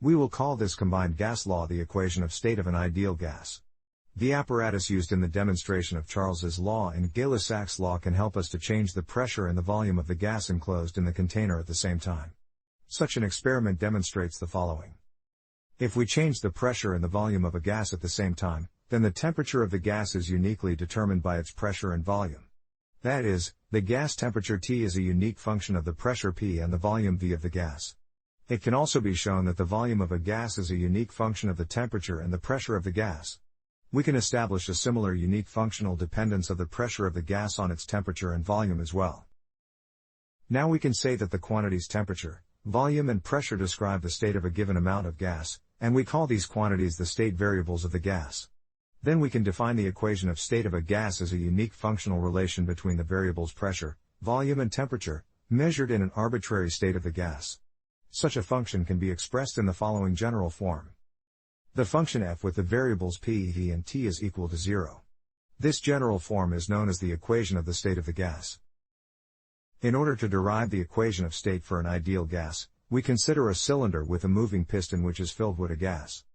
We will call this combined gas law the equation of state of an ideal gas. The apparatus used in the demonstration of Charles's law and Gay-Lussac's law can help us to change the pressure and the volume of the gas enclosed in the container at the same time. Such an experiment demonstrates the following. If we change the pressure and the volume of a gas at the same time, then the temperature of the gas is uniquely determined by its pressure and volume. That is, the gas temperature T is a unique function of the pressure P and the volume V of the gas. It can also be shown that the volume of a gas is a unique function of the temperature and the pressure of the gas. We can establish a similar unique functional dependence of the pressure of the gas on its temperature and volume as well. Now we can say that the quantities temperature, volume and pressure describe the state of a given amount of gas, and we call these quantities the state variables of the gas. Then we can define the equation of state of a gas as a unique functional relation between the variables pressure, volume and temperature, measured in an arbitrary state of the gas. Such a function can be expressed in the following general form. The function f with the variables p, v and t is equal to 0. This general form is known as the equation of the state of the gas. In order to derive the equation of state for an ideal gas, we consider a cylinder with a moving piston which is filled with a gas.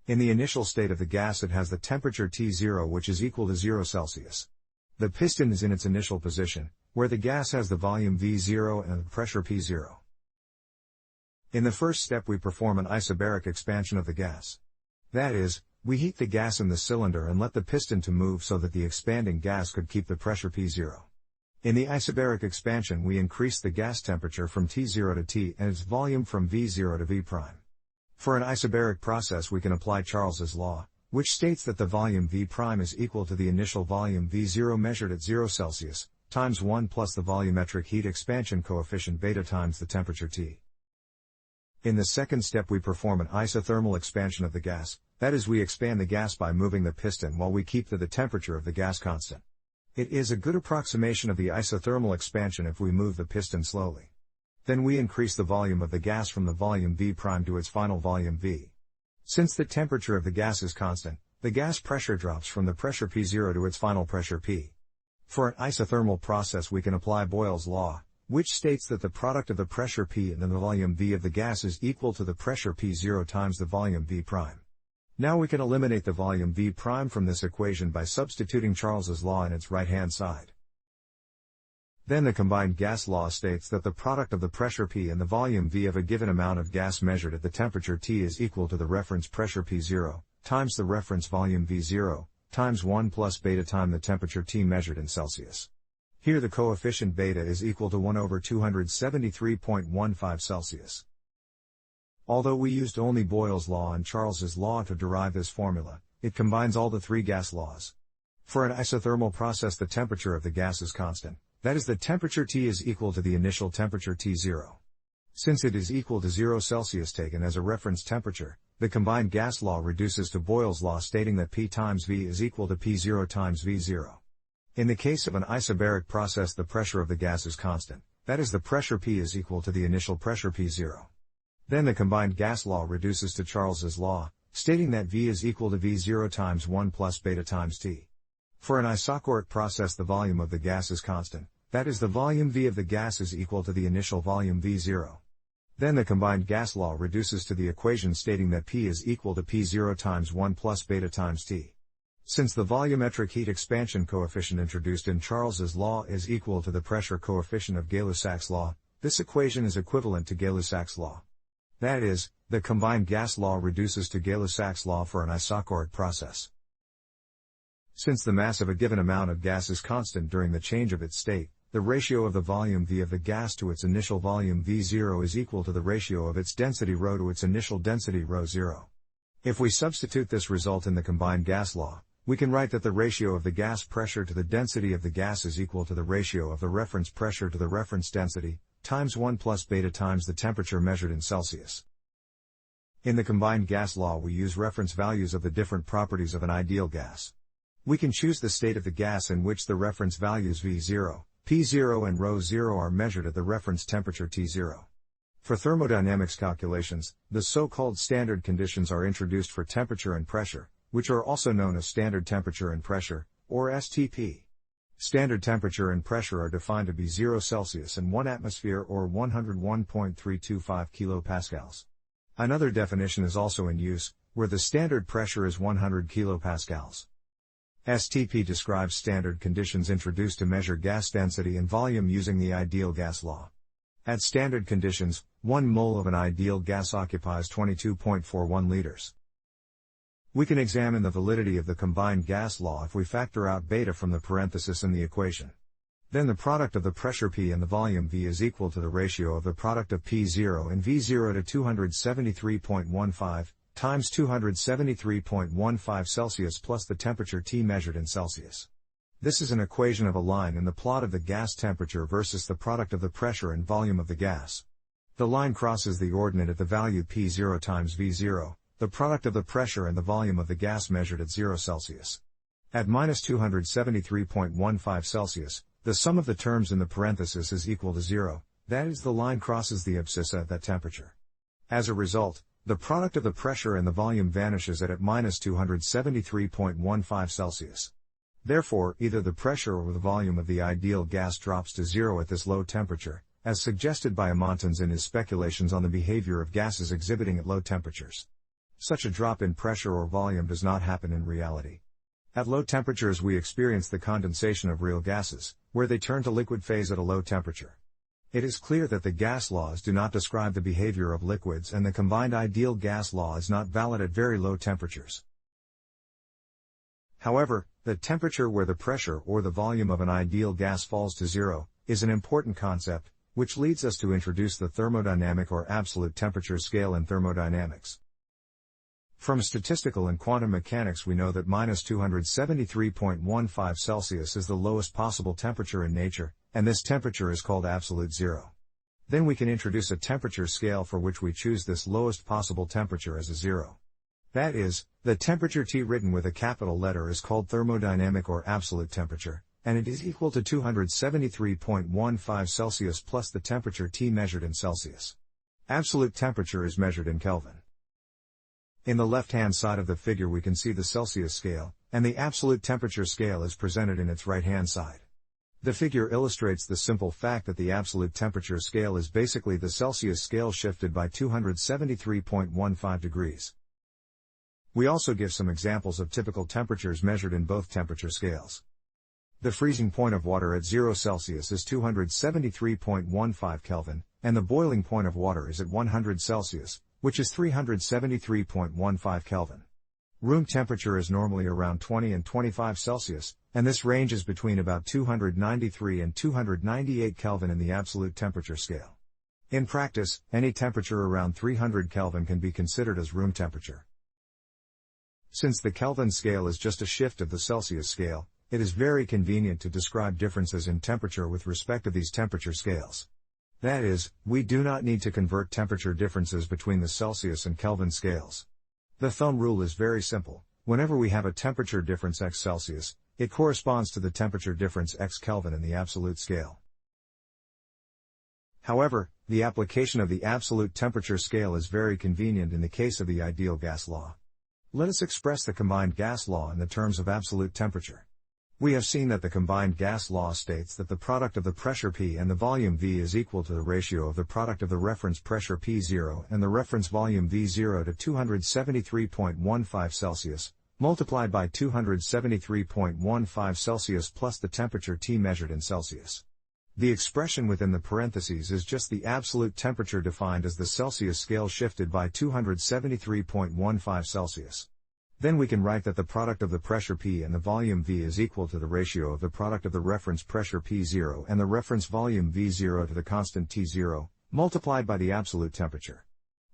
In the initial state of the gas it has the temperature T0 which is equal to 0 Celsius. The piston is in its initial position, where the gas has the volume V0 and the pressure P0. In the first step we perform an isobaric expansion of the gas. That is, we heat the gas in the cylinder and let the piston to move so that the expanding gas could keep the pressure P0. In the isobaric expansion we increase the gas temperature from T0 to T and its volume from V0 to V'. For an isobaric process we can apply Charles's law, which states that the volume V' is equal to the initial volume V0 measured at 0 Celsius, times 1 plus the volumetric heat expansion coefficient beta times the temperature T. In the second step we perform an isothermal expansion of the gas, that is we expand the gas by moving the piston while we keep the temperature of the gas constant. It is a good approximation of the isothermal expansion if we move the piston slowly. Then we increase the volume of the gas from the volume V' to its final volume V. Since the temperature of the gas is constant, the gas pressure drops from the pressure P0 to its final pressure P. For an isothermal process we can apply Boyle's law, which states that the product of the pressure P and the volume V of the gas is equal to the pressure P0 times the volume V'. Now we can eliminate the volume V' from this equation by substituting Charles's law in its right-hand side. Then the combined gas law states that the product of the pressure P and the volume V of a given amount of gas measured at the temperature T is equal to the reference pressure P0, times the reference volume V0, times 1 plus beta times the temperature T measured in Celsius. Here the coefficient beta is equal to 1 over 273.15 Celsius. Although we used only Boyle's law and Charles's law to derive this formula, it combines all the three gas laws. For an isothermal process the temperature of the gas is constant, that is the temperature T is equal to the initial temperature T0. Since it is equal to 0 Celsius taken as a reference temperature, the combined gas law reduces to Boyle's law stating that P times V is equal to P0 times V0. In the case of an isobaric process the pressure of the gas is constant, that is the pressure P is equal to the initial pressure P0. Then the combined gas law reduces to Charles's law, stating that V is equal to V0 times 1 plus beta times T. For an isochoric process the volume of the gas is constant, that is the volume V of the gas is equal to the initial volume V0. Then the combined gas law reduces to the equation stating that P is equal to P0 times 1 plus beta times T. Since the volumetric heat expansion coefficient introduced in Charles's law is equal to the pressure coefficient of Gay-Lussac's law, this equation is equivalent to Gay-Lussac's law. That is, the combined gas law reduces to Gay-Lussac's law for an isochoric process. Since the mass of a given amount of gas is constant during the change of its state, the ratio of the volume V of the gas to its initial volume V0 is equal to the ratio of its density ρ to its initial density ρ0. If we substitute this result in the combined gas law, we can write that the ratio of the gas pressure to the density of the gas is equal to the ratio of the reference pressure to the reference density, times 1 plus beta times the temperature measured in Celsius. In the combined gas law we use reference values of the different properties of an ideal gas. We can choose the state of the gas in which the reference values V0, P0 and ρ0 are measured at the reference temperature T0. For thermodynamics calculations, the so-called standard conditions are introduced for temperature and pressure, which are also known as standard temperature and pressure, or STP. Standard temperature and pressure are defined to be 0 Celsius and 1 atmosphere or 101.325 kilopascals. Another definition is also in use, where the standard pressure is 100 kPa. STP describes standard conditions introduced to measure gas density and volume using the ideal gas law. At standard conditions, 1 mole of an ideal gas occupies 22.41 liters. We can examine the validity of the combined gas law if we factor out beta from the parenthesis in the equation. Then the product of the pressure P and the volume V is equal to the ratio of the product of P0 and V0 to 273.15 times 273.15 Celsius plus the temperature T measured in Celsius. This is an equation of a line in the plot of the gas temperature versus the product of the pressure and volume of the gas. The line crosses the ordinate at the value P0 times V0, the product of the pressure and the volume of the gas measured at 0 Celsius. At minus 273.15 Celsius, the sum of the terms in the parenthesis is equal to 0, that is, the line crosses the abscissa at that temperature. As a result, the product of the pressure and the volume vanishes at minus 273.15 Celsius. Therefore, either the pressure or the volume of the ideal gas drops to 0 at this low temperature, as suggested by Amontons in his speculations on the behavior of gases exhibiting at low temperatures. Such a drop in pressure or volume does not happen in reality. At low temperatures we experience the condensation of real gases, where they turn to liquid phase at a low temperature. It is clear that the gas laws do not describe the behavior of liquids, and the combined ideal gas law is not valid at very low temperatures. However, the temperature where the pressure or the volume of an ideal gas falls to 0 is an important concept, which leads us to introduce the thermodynamic or absolute temperature scale in thermodynamics. From statistical and quantum mechanics we know that minus 273.15 Celsius is the lowest possible temperature in nature, and this temperature is called absolute zero. Then we can introduce a temperature scale for which we choose this lowest possible temperature as a zero. That is, the temperature T written with a capital letter is called thermodynamic or absolute temperature, and it is equal to 273.15 Celsius plus the temperature T measured in Celsius. Absolute temperature is measured in Kelvin. In the left-hand side of the figure we can see the Celsius scale, and the absolute temperature scale is presented in its right-hand side. The figure illustrates the simple fact that the absolute temperature scale is basically the Celsius scale shifted by 273.15 degrees. We also give some examples of typical temperatures measured in both temperature scales. The freezing point of water at 0 Celsius is 273.15 Kelvin, and the boiling point of water is at 100 Celsius, which is 373.15 Kelvin. Room temperature is normally around 20 and 25 Celsius, and this range is between about 293 and 298 Kelvin in the absolute temperature scale. In practice, any temperature around 300 Kelvin can be considered as room temperature. Since the Kelvin scale is just a shift of the Celsius scale, it is very convenient to describe differences in temperature with respect to these temperature scales. That is, we do not need to convert temperature differences between the Celsius and Kelvin scales. The thumb rule is very simple: whenever we have a temperature difference x Celsius, it corresponds to the temperature difference x Kelvin in the absolute scale. However, the application of the absolute temperature scale is very convenient in the case of the ideal gas law. Let us express the combined gas law in the terms of absolute temperature. We have seen that the combined gas law states that the product of the pressure P and the volume V is equal to the ratio of the product of the reference pressure P0 and the reference volume V0 to 273.15 Celsius, multiplied by 273.15 Celsius plus the temperature T measured in Celsius. The expression within the parentheses is just the absolute temperature defined as the Celsius scale shifted by 273.15 Celsius. Then we can write that the product of the pressure P and the volume V is equal to the ratio of the product of the reference pressure P0 and the reference volume V0 to the constant T0, multiplied by the absolute temperature.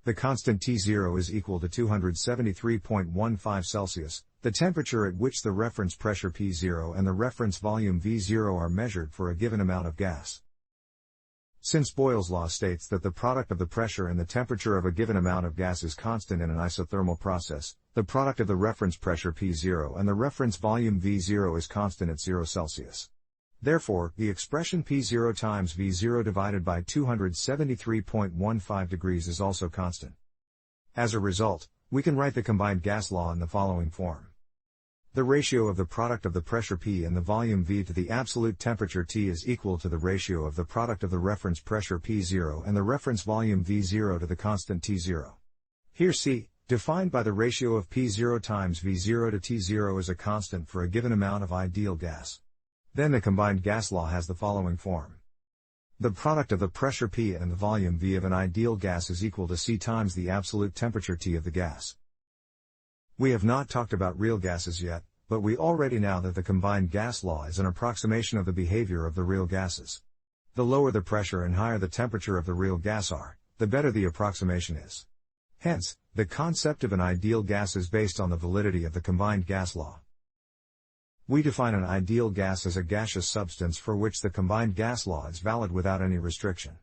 The constant T0 is equal to 273.15 Celsius, the temperature at which the reference pressure P0 and the reference volume V0 are measured for a given amount of gas. Since Boyle's law states that the product of the pressure and the temperature of a given amount of gas is constant in an isothermal process, the product of the reference pressure P0 and the reference volume V0 is constant at 0 Celsius. Therefore, the expression P0 times V0 divided by 273.15 degrees is also constant. As a result, we can write the combined gas law in the following form. The ratio of the product of the pressure P and the volume V to the absolute temperature T is equal to the ratio of the product of the reference pressure P0 and the reference volume V0 to the constant T0. Here C, defined by the ratio of P0 times V0 to T0 is a constant for a given amount of ideal gas. Then the combined gas law has the following form. The product of the pressure P and the volume V of an ideal gas is equal to C times the absolute temperature T of the gas. We have not talked about real gases yet, but we already know that the combined gas law is an approximation of the behavior of the real gases. The lower the pressure and higher the temperature of the real gas are, the better the approximation is. Hence, the concept of an ideal gas is based on the validity of the combined gas law. We define an ideal gas as a gaseous substance for which the combined gas law is valid without any restriction.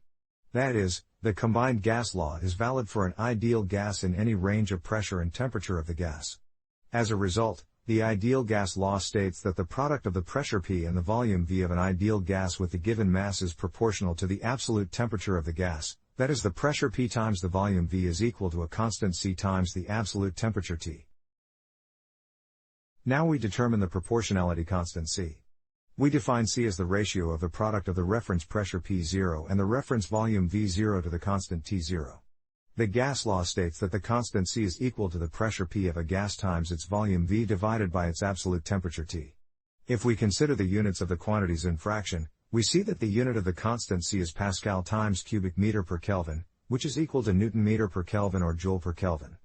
That is, the combined gas law is valid for an ideal gas in any range of pressure and temperature of the gas. As a result, the ideal gas law states that the product of the pressure P and the volume V of an ideal gas with the given mass is proportional to the absolute temperature of the gas, that is, the pressure P times the volume V is equal to a constant C times the absolute temperature T. Now we determine the proportionality constant C. We define C as the ratio of the product of the reference pressure P0 and the reference volume V0 to the constant T0. The gas law states that the constant C is equal to the pressure P of a gas times its volume V divided by its absolute temperature T. If we consider the units of the quantities in fraction, we see that the unit of the constant C is Pascal times cubic meter per Kelvin, which is equal to Newton meter per Kelvin or Joule per Kelvin.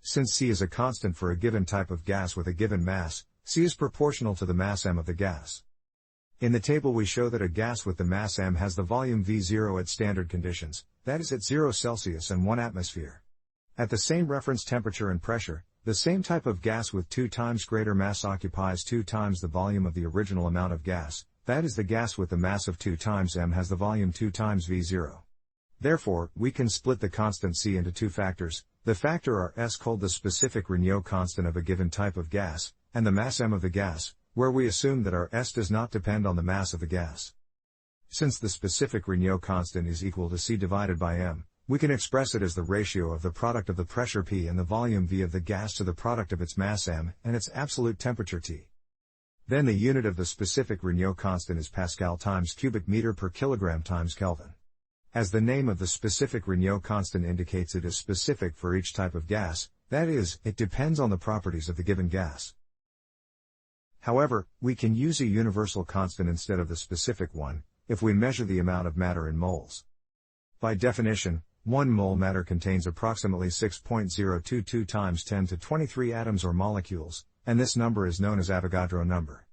Since C is a constant for a given type of gas with a given mass, C is proportional to the mass m of the gas. In the table we show that a gas with the mass m has the volume V0 at standard conditions, that is at 0 Celsius and 1 atmosphere. At the same reference temperature and pressure, the same type of gas with 2 times greater mass occupies 2 times the volume of the original amount of gas, that is the gas with the mass of 2 times m has the volume 2 times V0. Therefore, we can split the constant C into two factors, the factor R S called the specific Renewal constant of a given type of gas, and the mass m of the gas, where we assume that R S does not depend on the mass of the gas. Since the specific Renewal constant is equal to C divided by m, we can express it as the ratio of the product of the pressure P and the volume V of the gas to the product of its mass m and its absolute temperature T. Then the unit of the specific Renewal constant is Pascal times cubic meter per kilogram times Kelvin. As the name of the specific Renewal constant indicates, it is specific for each type of gas, that is, it depends on the properties of the given gas. However, we can use a universal constant instead of the specific one, if we measure the amount of matter in moles. By definition, 1 mole matter contains approximately 6.022 times 10 to 23 atoms or molecules, and this number is known as Avogadro number.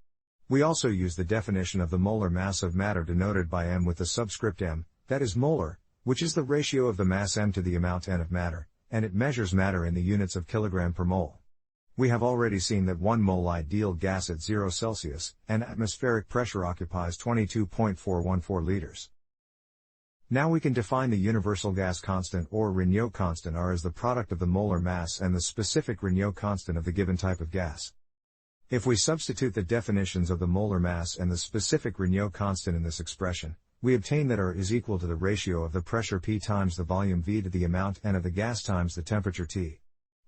We also use the definition of the molar mass of matter denoted by m with the subscript m, that is molar, which is the ratio of the mass m to the amount n of matter, and it measures matter in the units of kilogram per mole. We have already seen that 1 mole ideal gas at 0 Celsius and atmospheric pressure occupies 22.414 liters. Now we can define the universal gas constant or Renewal constant R as the product of the molar mass and the specific Renewal constant of the given type of gas. If we substitute the definitions of the molar mass and the specific Renewal constant in this expression, we obtain that R is equal to the ratio of the pressure P times the volume V to the amount N of the gas times the temperature T.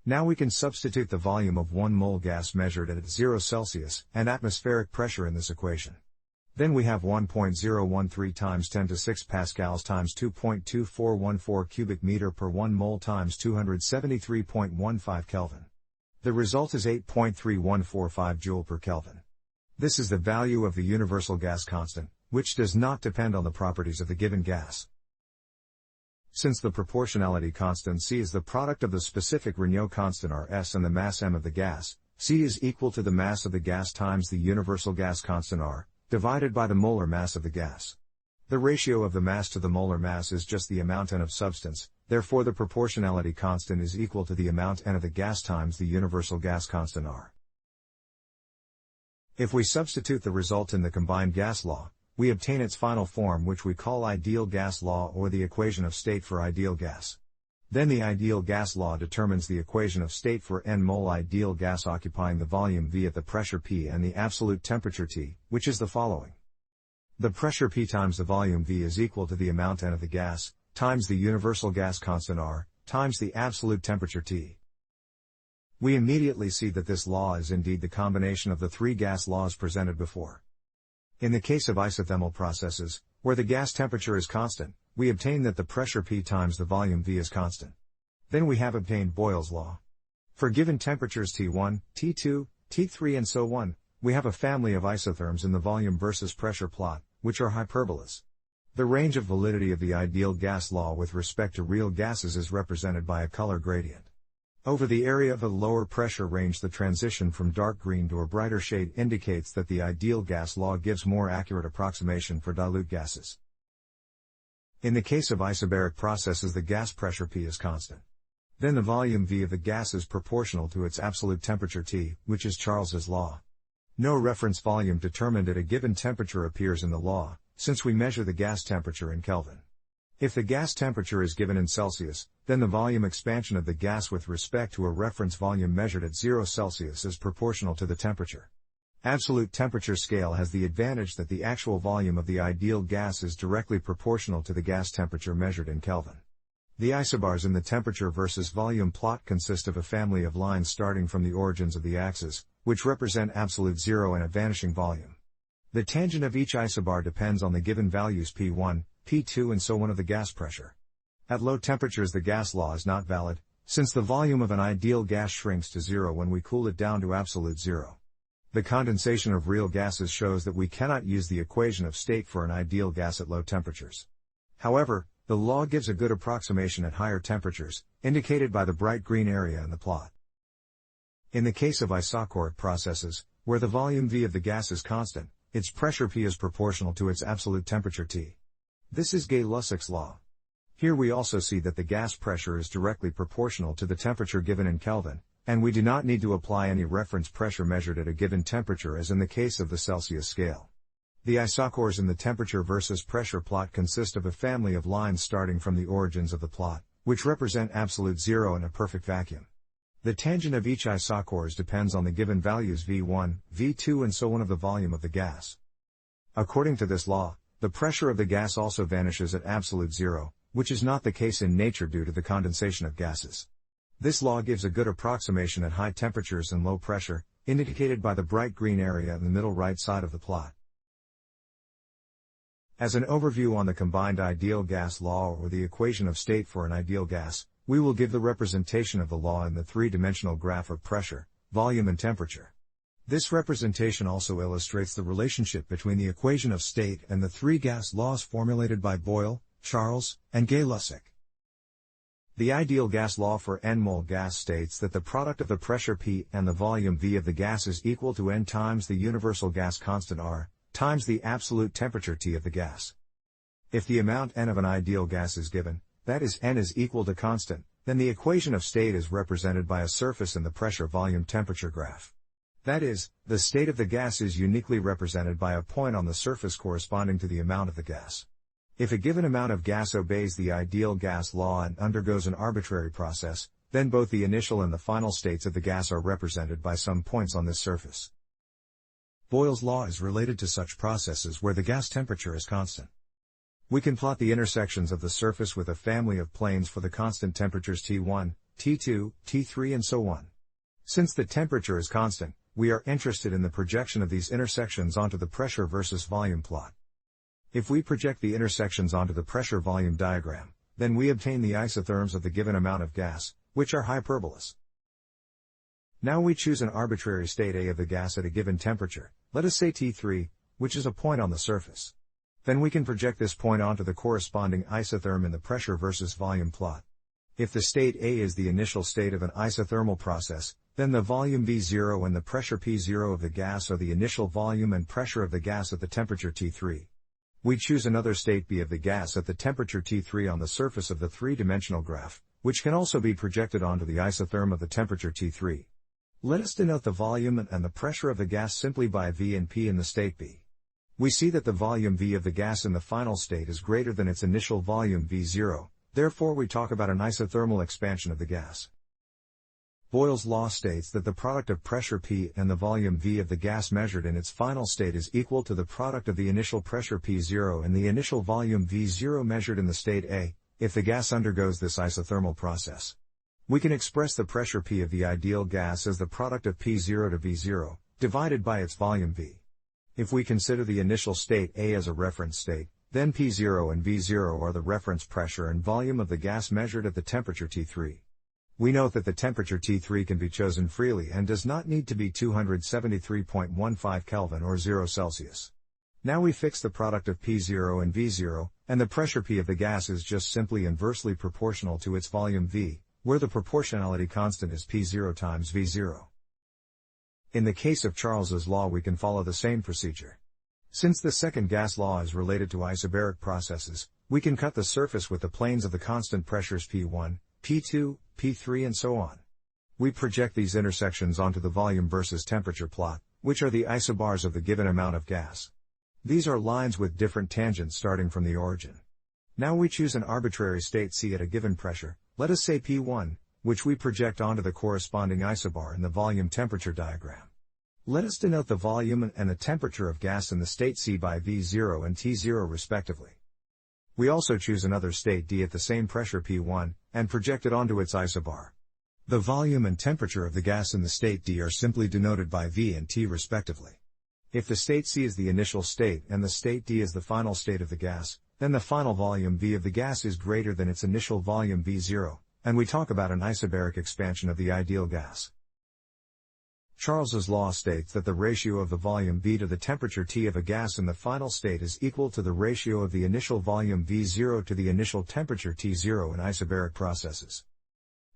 Now we can substitute the volume of 1 mole gas measured at 0 Celsius and atmospheric pressure in this equation. Then we have 1.013 times 10 to 6 pascals times 2.2414 cubic meter per 1 mole times 273.15 Kelvin. The result is 8.3145 joule per Kelvin. This is the value of the universal gas constant, which does not depend on the properties of the given gas. Since the proportionality constant C is the product of the specific Renewal constant Rs and the mass m of the gas, C is equal to the mass of the gas times the universal gas constant R, divided by the molar mass of the gas. The ratio of the mass to the molar mass is just the amount n of substance, therefore the proportionality constant is equal to the amount n of the gas times the universal gas constant R. If we substitute the result in the combined gas law, we obtain its final form, which we call ideal gas law or the equation of state for ideal gas. Then the ideal gas law determines the equation of state for n mole ideal gas occupying the volume V at the pressure P and the absolute temperature T, which is the following. The pressure P times the volume V is equal to the amount N of the gas, times the universal gas constant R, times the absolute temperature T. We immediately see that this law is indeed the combination of the three gas laws presented before. In the case of isothermal processes, where the gas temperature is constant, we obtain that the pressure P times the volume V is constant. Then we have obtained Boyle's law. For given temperatures T1, T2, T3 and so on, we have a family of isotherms in the volume versus pressure plot, which are hyperbolas. The range of validity of the ideal gas law with respect to real gases is represented by a color gradient. Over the area of a lower pressure range, the transition from dark green to a brighter shade indicates that the ideal gas law gives more accurate approximation for dilute gases. In the case of isobaric processes, the gas pressure P is constant. Then the volume V of the gas is proportional to its absolute temperature T, which is Charles's law. No reference volume determined at a given temperature appears in the law, since we measure the gas temperature in Kelvin. If the gas temperature is given in Celsius, then the volume expansion of the gas with respect to a reference volume measured at 0 Celsius is proportional to the temperature. Absolute temperature scale has the advantage that the actual volume of the ideal gas is directly proportional to the gas temperature measured in Kelvin. The isobars in the temperature versus volume plot consist of a family of lines starting from the origins of the axis, which represent absolute zero and a vanishing volume. The tangent of each isobar depends on the given values P1, P2 and so on of the gas pressure. At low temperatures the gas law is not valid, since the volume of an ideal gas shrinks to zero when we cool it down to absolute zero. The condensation of real gases shows that we cannot use the equation of state for an ideal gas at low temperatures. However, the law gives a good approximation at higher temperatures, indicated by the bright green area in the plot. In the case of isochoric processes, where the volume V of the gas is constant, its pressure P is proportional to its absolute temperature T. This is Gay-Lussac's law. Here we also see that the gas pressure is directly proportional to the temperature given in Kelvin, and we do not need to apply any reference pressure measured at a given temperature as in the case of the Celsius scale. The isochors in the temperature versus pressure plot consist of a family of lines starting from the origins of the plot, which represent absolute zero and a perfect vacuum. The tangent of each isochors depends on the given values V1, V2 and so on of the volume of the gas. According to this law, the pressure of the gas also vanishes at absolute zero, which is not the case in nature due to the condensation of gases. This law gives a good approximation at high temperatures and low pressure, indicated by the bright green area in the middle right side of the plot. As an overview on the combined ideal gas law or the equation of state for an ideal gas, we will give the representation of the law in the three-dimensional graph of pressure, volume and temperature. This representation also illustrates the relationship between the equation of state and the three gas laws formulated by Boyle, Charles, and Gay-Lussac. The ideal gas law for n-mol gas states that the product of the pressure P and the volume V of the gas is equal to n times the universal gas constant R, times the absolute temperature T of the gas. If the amount n of an ideal gas is given, that is n is equal to constant, then the equation of state is represented by a surface in the pressure volume temperature graph. That is, the state of the gas is uniquely represented by a point on the surface corresponding to the amount of the gas. If a given amount of gas obeys the ideal gas law and undergoes an arbitrary process, then both the initial and the final states of the gas are represented by some points on this surface. Boyle's law is related to such processes where the gas temperature is constant. We can plot the intersections of the surface with a family of planes for the constant temperatures T1, T2, T3 and so on. Since the temperature is constant, we are interested in the projection of these intersections onto the pressure versus volume plot. If we project the intersections onto the pressure-volume diagram, then we obtain the isotherms of the given amount of gas, which are hyperbolas. Now we choose an arbitrary state A of the gas at a given temperature, let us say T3, which is a point on the surface. Then we can project this point onto the corresponding isotherm in the pressure versus volume plot. If the state A is the initial state of an isothermal process, then the volume V0 and the pressure P0 of the gas are the initial volume and pressure of the gas at the temperature T3. We choose another state B of the gas at the temperature T3 on the surface of the three-dimensional graph, which can also be projected onto the isotherm of the temperature T3. Let us denote the volume and the pressure of the gas simply by V and P in the state B. We see that the volume V of the gas in the final state is greater than its initial volume V0, therefore we talk about an isothermal expansion of the gas. Boyle's law states that the product of pressure P and the volume V of the gas measured in its final state is equal to the product of the initial pressure P0 and the initial volume V0 measured in the state A, if the gas undergoes this isothermal process. We can express the pressure P of the ideal gas as the product of P0 to V0, divided by its volume V. If we consider the initial state A as a reference state, then P0 and V0 are the reference pressure and volume of the gas measured at the temperature T3. We note that the temperature T3 can be chosen freely and does not need to be 273.15 Kelvin or 0 Celsius. Now we fix the product of P0 and V0, and the pressure P of the gas is just simply inversely proportional to its volume V, where the proportionality constant is P0 times V0. In the case of Charles's law, we can follow the same procedure. Since the second gas law is related to isobaric processes, we can cut the surface with the planes of the constant pressures P1, P2, P3 and so on. We project these intersections onto the volume versus temperature plot, which are the isobars of the given amount of gas. These are lines with different tangents starting from the origin. Now we choose an arbitrary state C at a given pressure, let us say P1, which we project onto the corresponding isobar in the volume temperature diagram. Let us denote the volume and the temperature of gas in the state C by V0 and T0 respectively. We also choose another state D at the same pressure P1, and project it onto its isobar. The volume and temperature of the gas in the state D are simply denoted by V and T respectively. If the state C is the initial state and the state D is the final state of the gas, then the final volume V of the gas is greater than its initial volume V0, and we talk about an isobaric expansion of the ideal gas. Charles's law states that the ratio of the volume V to the temperature T of a gas in the final state is equal to the ratio of the initial volume V0 to the initial temperature T0 in isobaric processes.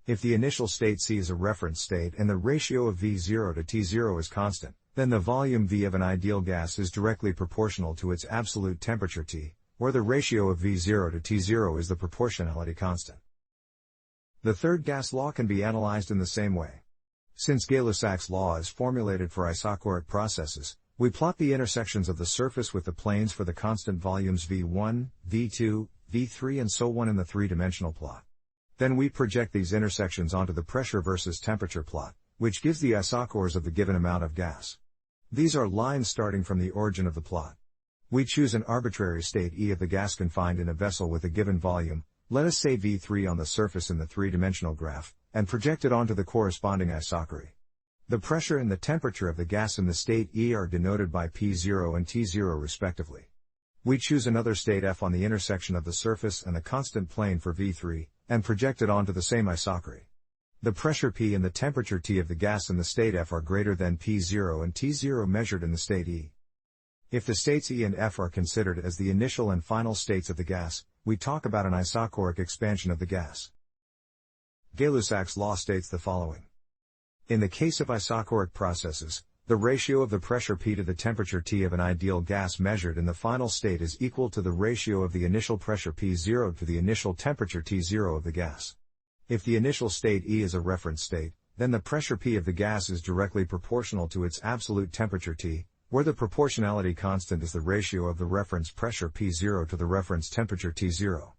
If the initial state C is a reference state and the ratio of V0 to T0 is constant, then the volume V of an ideal gas is directly proportional to its absolute temperature T, where the ratio of V0 to T0 is the proportionality constant. The third gas law can be analyzed in the same way. Since Gay-Lussac's law is formulated for isochoric processes, we plot the intersections of the surface with the planes for the constant volumes V1, V2, V3 and so on in the three-dimensional plot. Then we project these intersections onto the pressure versus temperature plot, which gives the isochors of the given amount of gas. These are lines starting from the origin of the plot. We choose an arbitrary state E of the gas confined in a vessel with a given volume, let us say V3 on the surface in the three-dimensional graph, and project it onto the corresponding isochory. The pressure and the temperature of the gas in the state E are denoted by P0 and T0 respectively. We choose another state F on the intersection of the surface and the constant plane for V3, and project it onto the same isochory. The pressure P and the temperature T of the gas in the state F are greater than P0 and T0 measured in the state E. If the states E and F are considered as the initial and final states of the gas, we talk about an isochoric expansion of the gas. Gay-Lussac's law states the following. In the case of isochoric processes, the ratio of the pressure P to the temperature T of an ideal gas measured in the final state is equal to the ratio of the initial pressure P0 to the initial temperature T0 of the gas. If the initial state E is a reference state, then the pressure P of the gas is directly proportional to its absolute temperature T, where the proportionality constant is the ratio of the reference pressure P0 to the reference temperature T0.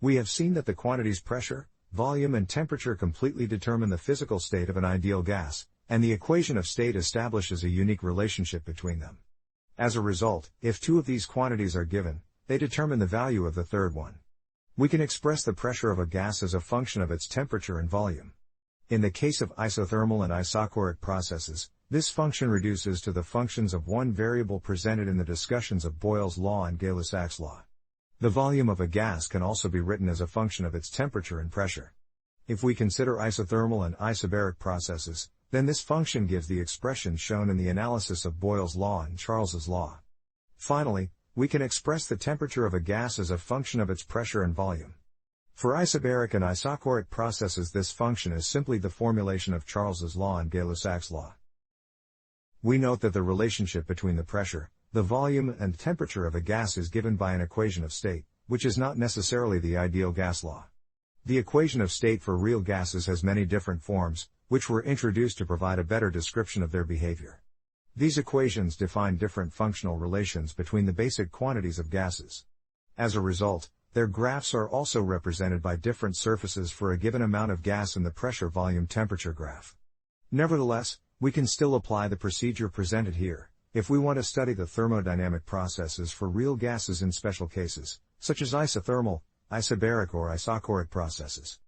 We have seen that the quantities pressure, volume and temperature completely determine the physical state of an ideal gas, and the equation of state establishes a unique relationship between them. As a result, if two of these quantities are given, they determine the value of the third one. We can express the pressure of a gas as a function of its temperature and volume. In the case of isothermal and isochoric processes, this function reduces to the functions of one variable presented in the discussions of Boyle's law and Gay-Lussac's law. The volume of a gas can also be written as a function of its temperature and pressure. If we consider isothermal and isobaric processes, then this function gives the expression shown in the analysis of Boyle's law and Charles's law. Finally, we can express the temperature of a gas as a function of its pressure and volume. For isobaric and isochoric processes, this function is simply the formulation of Charles's law and Gay-Lussac's law. We note that the relationship between the pressure, the volume and temperature of a gas is given by an equation of state, which is not necessarily the ideal gas law. The equation of state for real gases has many different forms, which were introduced to provide a better description of their behavior. These equations define different functional relations between the basic quantities of gases. As a result, their graphs are also represented by different surfaces for a given amount of gas in the pressure-volume temperature graph. Nevertheless, we can still apply the procedure presented here, if we want to study the thermodynamic processes for real gases in special cases, such as isothermal, isobaric or isochoric processes.